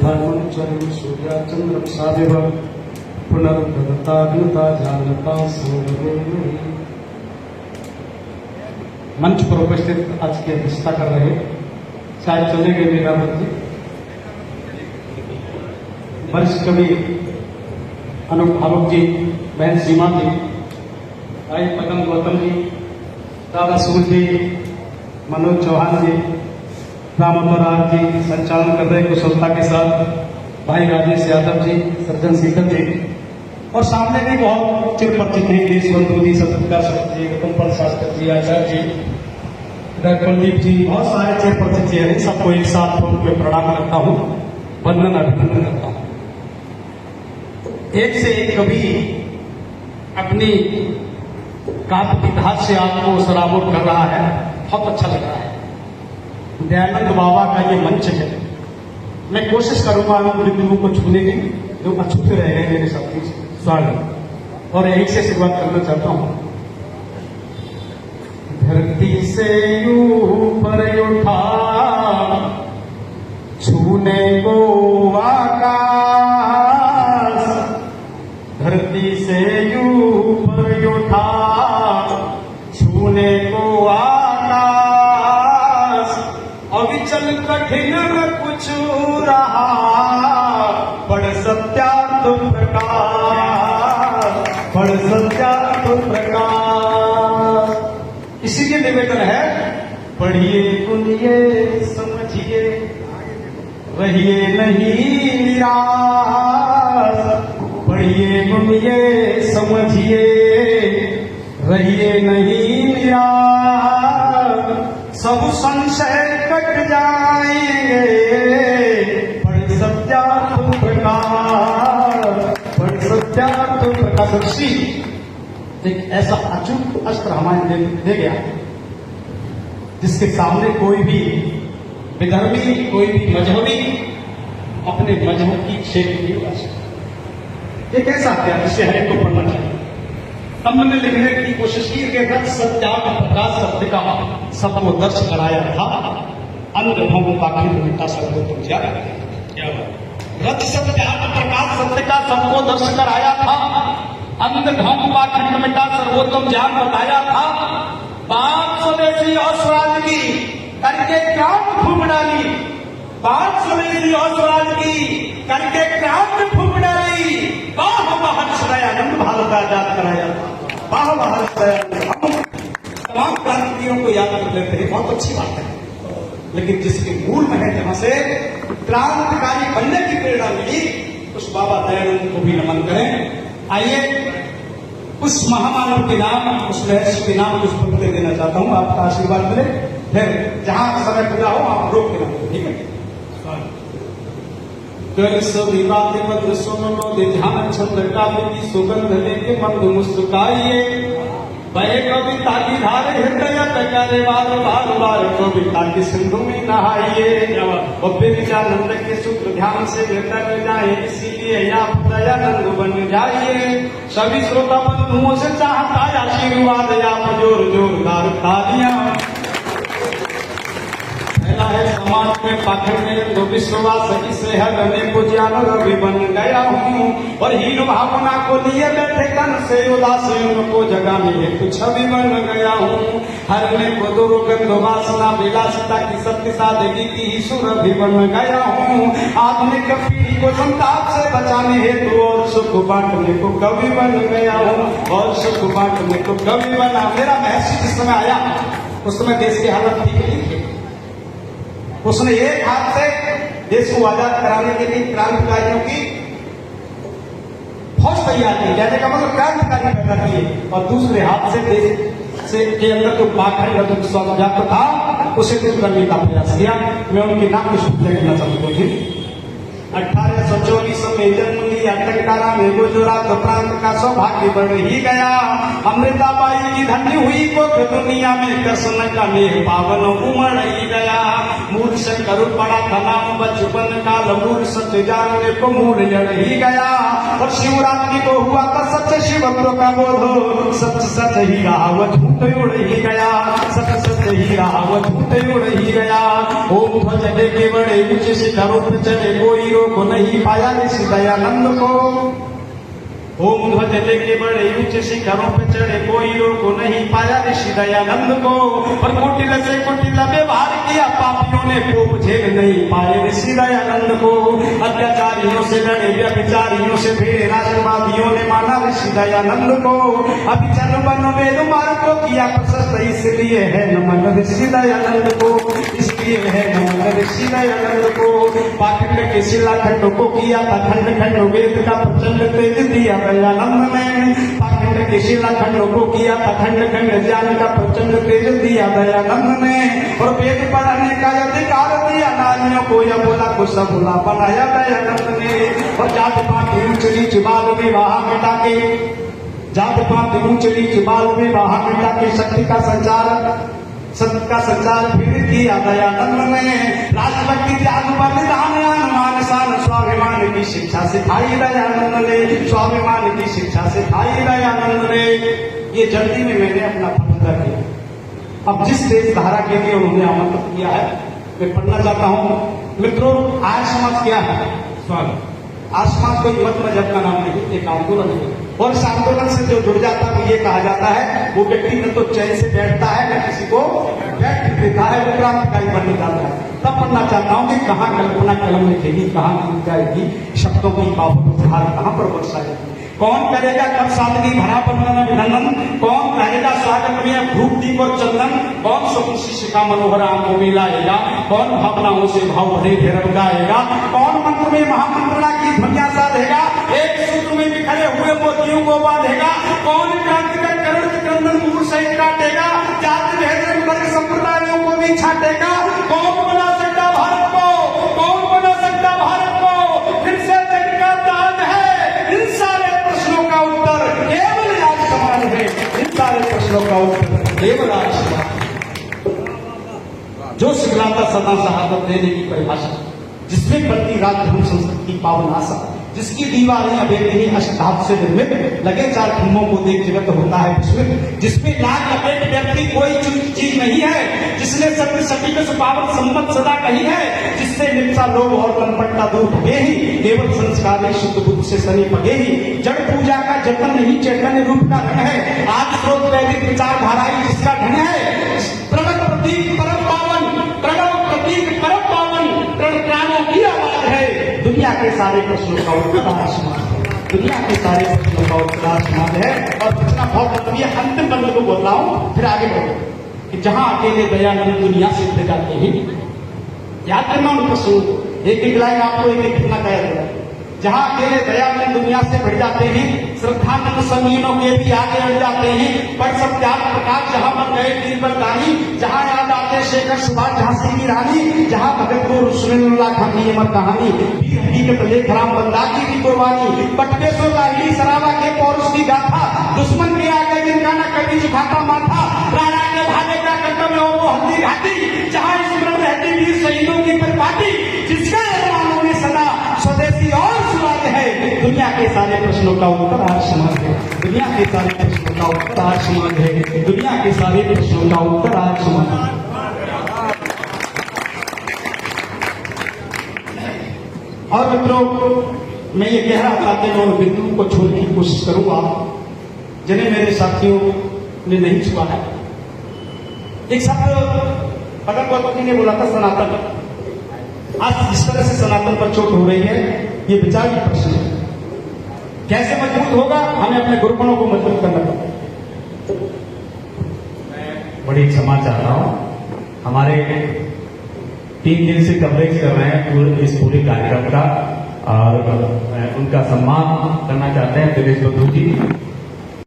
धर्मचरण सूर्याचंद्र सादेव पुनर्भवता घनता जानता संगमे। मंच पर उपस्थित आज की अध्यक्षता कर रहे शायद चले गए लीलावत जी, वरिष्ठ कवि अनूप भावुक जी, बहन सीमा जी, भाई पदम गौतम जी, दादा सूर जी, मनोज चौहान जी, रामोदराज जी, संचालन कर रहे कुशलता के साथ भाई राजेश यादव जी, सज्जन शेखर जी, और सामने भी बहुत चिर परिचित हैं देश बंधु जी, सतविका जी, गौतम शास्त्री जी, आचार्य जी, कुलदीप जी, बहुत सारे चिर परिचित जी हैं। सबको एक साथ में प्रणाम करता हूँ, वंदन अभिनंदन करता हूँ। एक से एक कवि अपनी काव्य विधा से आपको सराबोर कर रहा है, बहुत अच्छा लग रहा है। दयानंद बाबा का ये मंच है, मैं कोशिश करूंगा उन बिंदुओं को छूने की जो अछूते रह गए मेरे साथी स्वागत, और यही से शुरुआत करना चाहता हूं। धरती से ऊपर उठा छूने को आकाश, धरती से ऊपर उठा छूने को अविचल कठिन में कुछ रहा, पढ़ सत्यार्थ प्रकाश, पढ़ सत्यार्थ प्रकाश। इसीलिए निवेदन है, पढ़िए सुनिए समझिए, रहिए नहीं निराश, पढ़िए सुनिए समझिए, रहिए नहीं निराश, सब संशय कट जाएंगे, पढ़ सत्यार्थ प्रकाश, पढ़ सत्यार्थ प्रकाश। ऋषि एक ऐसा अचूक अस्त्र हमारे दे गया जिसके सामने कोई भी विधर्मी, कोई भी मजहबी अपने मजहब की क्षेत्र नहीं उड़ा सकता। एक ऐसा हथियार जिसे हरेक को पढ़ना चाहिए। तब मैंने लिखने की कोशिश की कि रथ सत्यार्थ प्रकाश सत्य का सबको दर्श कराया था, अंध भंग पाखिर मिटा सर्वोत्तम ज्ञान। रथ सत्यार्थ प्रकाश सत्य का सबको दर्श कराया था, अंध भंग पाखिर मिटा सर्वोत्तम ज्ञान बताया था। बात स्वदेशी और स्वराज की करके क्रांति फूंक डाली, बात स्वदेशी और स्वराज की करके क्रांति फूंक डाली। वाह महर्ष दयानंद भारत आजाद कराया था, वाह महर्ष दयानंद। तमाम क्रांतियों को याद कर लेते हैं, बहुत अच्छी बात है, लेकिन जिसके मूल में है, जहां से क्रांतिकारी बनने की प्रेरणा मिली, उस बाबा दयानंद को भी नमन करें। आइए उस महामानव के नाम, उस रहस्य के नाम कुछ पत्ते देना चाहता हूं, आपका आशीर्वाद मिले। फिर जहां समय पूरा हो आप रोक के नाम, ठीक है। कर सभी बातें मधुर सुनो, ध्यान छंद काव्य की सुगंध लेके मंद मुस्कुराइए। वह कविता की धारे हृदय टकारे बार बार बार, कविता की सिंधु में नहाइए। और विचानंद के सूत्र ध्यान से बेहतर जाए, इसीलिए आप दयानंद बन जाइए। सभी श्रोता बंधुओं से चाहता आशीर्वाद, आप जोर जोरदार तालियां। है समाज में पाखंड में तो विश्वास इसे हरने को जानो रवि बन गया हूँ, और हीन भावना को लिए बैठे कन से उदास उनको जगह में कुछ छवि बन गया हूँ। हरने को दुर्गंध वासना विलासिता की सत्य सादगी की ही सुर भी बन गया हूँ। आधुनिक पीढ़ी को संताप से बचाने हेतु और सुख बांटने को कवि बन गया हूँ, और सुख बांटने को कवि बना। मेरा महर्षि जिस समय आया उस समय देश की हालत ठीक नहीं थी। उसने एक हाथ से देश को आजाद कराने के लिए क्रांतिकारियों की फौज तैयार की, कहने का मतलब क्रांतिकारी पैदा किए, और दूसरे हाथ से देश से के अंदर जो पाखंड स्वागत था उसे दूर करने का प्रयास किया। मैं उनके नाम को शुभ लेना चाहता हूँ। 1824 में जन्म लिया टंकारा में, गुजरात प्रांत का सौभाग्य बढ़ ही गया। अमृताबाई की धन्य हुई को दुनिया में, कृष्ण का नेह पावन उमड़ ही गया। मूल से करुण पड़ा था नाम बचपन काल, मूल सत्य जानने को मूल जड़ ही गया। और शिवरात्रि को हुआ था सच्चे शिवत्व का बोध, सच सच ही रहा वो झूठ उड़ ही गया, सच सच ही रहा वो झूठ उड़ ही गया। ओम ध्वज के बड़े ऊंचे शिखरों पर चले कोई रोक नहीं पाया ऋषि दयानंद को। ओम ध्वज लेके बड़े ऊंच शिखरों पे चढ़े, कोई रोक नहीं पाया ऋषि दयानंद को। पर कुटिल से कुटिल व्यवहार किया, पापियों ने कोप झेल नहीं पाए ऋषि दयानंद को। अत्याचारियों से लड़े, व्यभिचारियों से भिड़े, राष्ट्रवादियों ने माना ऋषि दयानंद को। अभिचर वन वेद मार्ग को किया प्रशस्त, इसलिए है नमन ऋषि दयानंद को, इसलिए है नमन ऋषि दयानंद को। पाखंड के शिलाखंड को किया था खंड खंड, वेद का प्रचंड तेज दिया दयानंद ने। पाखंड के शिलाखंड को किया था खंड खंड, ज्ञान का प्रचंड तेज दिया दयानंद ने। और वेद पढ़ने का अधिकार दिया नारियों को, या बोला को सबूला बनाया दयानंद ने। और जात पात ऊंच नीच बाल विवाह मिटा के, जात पात ऊंच नीच बाल विवाह मिटा के शक्ति का संचार, सत्य का संचार फिर किया दयानंद ने। राष्ट्रभक्ति त्याग बलिदान मान शान स्वाभिमान की शिक्षा सिखाई दयानंद ने, स्वाभिमान की शिक्षा सिखाई दयानंद ने। ये जल्दी में मैंने अपना फतवा किया। अब जिस देश धारा के लिए उन्होंने आमंत्रित किया है मैं पढ़ना चाहता हूँ। मित्रों, आर्य समाज क्या है? स्वागत। आर्य समाज कोई मत मजहब का नाम नहीं, एक आंदोलन है। और इस आंदोलन से जो जुड़ जाता है ये कहा जाता है वो व्यक्ति न तो चैन से बैठता है न किसी को बैठ देता है, वो क्रांतिकारी बन जाता है। तब पढ़ना चाहता हूँ कि कहाँ कल्पना कलम लिखेगी, कहाँ लिख जाएगी, शब्दों की बाबत कहाँ पर बरसाएगी। कौन करेगा कब सादगी भरा बंधन अभिनंदन, कौन कहेगा स्वागत में धूप दीप और चंदन, कौन सब शिष्य का मनोहर आंखों में लाएगा, कौन भावनाओं से भाव भरे भैरव गाएगा, कौन मंत्र में महामंत्रणा की ध्वनियां साधेगा, एक सूत्र में बिखरे हुए मोतियों को बांधेगा, कौन क्रांति का करण क्रंदन मूल सहित काटेगा, जाति भेद वर्ग संप्रदायों को भी छाटेगा। कौन बना सकता भारत को, कौन बना सकता भारत को, फिर से जग का ताज है। इन सारे प्रश्नों का उत्तर केवल राज समाज है, इन सारे प्रश्नों का उत्तर केवल राज समाज। जो सिखलाता सदा शहादत देने की परिभाषा, जिसमें बढ़ती राज धर्म संस्कृति की पावन आशा, जिसकी दीवारें अबेरही अष्टधातु से निर्मित, लगे चार खंभों को देख जगत होता है विस्मित, जिसमें लाख लपेट व्यक्ति कोई चीज नहीं है, जिसने सत्य सटीक सुपावन सम्मत सदा कही है, जिससे निपसा लोभ और लंपटता दूर भगे ही, केवल संस्कार शुद्ध बुद्ध से सनी पगे ही। जड़ पूजा का जतन नहीं चैतन्य रूप का धन है, आज स्रोत वैदिक विचार धाराई जिसका धन है। प्रणव प्रतीक परम पावन, प्रणव प्रतीक परम पावन, प्रण प्राणों की आवाज है। दुनिया के सारे प्रश्नों का उत्तर आसमान है, दुनिया के सारे प्रश्नों का उत्तर आसमान है। और प्रश्न बहुत जरूरी है, अंतिम बंद को बोल रहा हूं फिर आगे बढ़ो कि जहां अकेले दयानंद दुनिया से उठ जाते हैं, याद करना उन प्रश्नों को, एक एक लाइन आपको एक एक घटना कह दिया। जहां अकेले दयानंद दुनिया से बढ़ जाते हैं, श्रद्धानंद संगीनों के भी आगे बढ़ जाते हैं, पर सत्याग प्रकाश जहां बन गए दीनबरदानी, जहां याद आते शेखर सुभाष झांसी की रानी, जहां भगत गुरु सुनीलुल्लाह खां की अमर कहानी, वीर हकीकत लेख राम बंदा की भी कुर्बानी, बटकेश्वर लाहिड़ी सरावा के पौरुष की गाथा, दुश्मन के आगे जिनका न कभी झुकाता माथा, राणा के भाले का कर्तव्य वो हल्दी घाटी, जहां स्मरण रहती वीर शहीदों की परिपाटी, जिसका जवानों में सदा स्वदेशी और स्वाद है। दुनिया के सारे प्रश्नों का उत्तर आज समाज है, दुनिया के सारे प्रश्नों का उत्तर आज समाज है, दुनिया के सारे प्रश्नों का उत्तर आज समाज है। और मित्रों, मैं ये कह रहा था कि मैं उन बिंदुओं को छोड़ने की कोशिश करूंगा जिन्हें मेरे साथियों ने नहीं छुआ है। एक शब्द भगत गौतम जी ने बोला था, सनातन। आज जिस तरह से सनातन पर चोट हो रही है, ये विचार की प्रश्न है। कैसे मजबूत होगा? हमें अपने गुरुपणों को मजबूत करना पड़ेगा। मैं बड़ी क्षमा चाहता हूं, हमारे 3 दिन से कवरेज कर रहे हैं इस पूरे कार्यक्रम का, और उनका सम्मान करना चाहते हैं दिनेश बंधु जी।